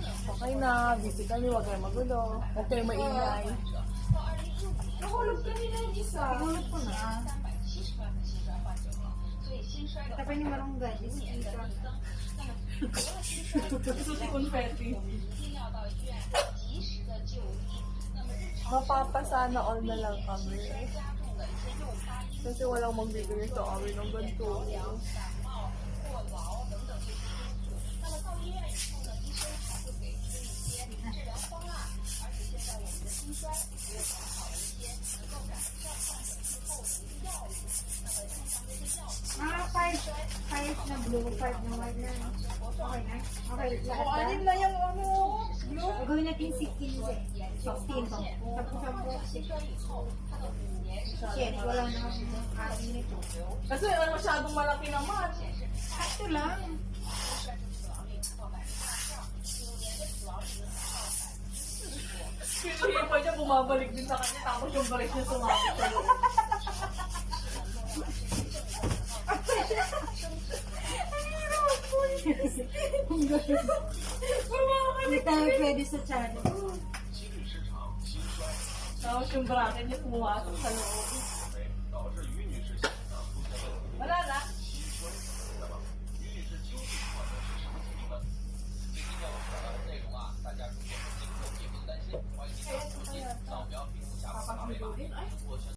Okay na, busy kami, huwag kayo magulo. Huwag kayo maingay. Nahulog kanina yung isa. Pinulot ko na. Tapos yung marunggay, iskita. Gusto si confetti. Mapapasana all na lang kami. Kasi walang magbibigay sa amin ng ganito. Five na blue, 5 na white na. Okay na? Okay, lahat na? Anin na yung ano, blue. Gawin natin 16. 16 pa. Shit, wala na akin nito. Kasi masyadong malaki naman. Ito lang. Pinuhin pa niya, bumabalik din sa kanya, tapos yung balik niya sumabit sa loob. Hindi tayo pwede sa channel. Tapos yung bracket niya pumasok sa loob. Wala na.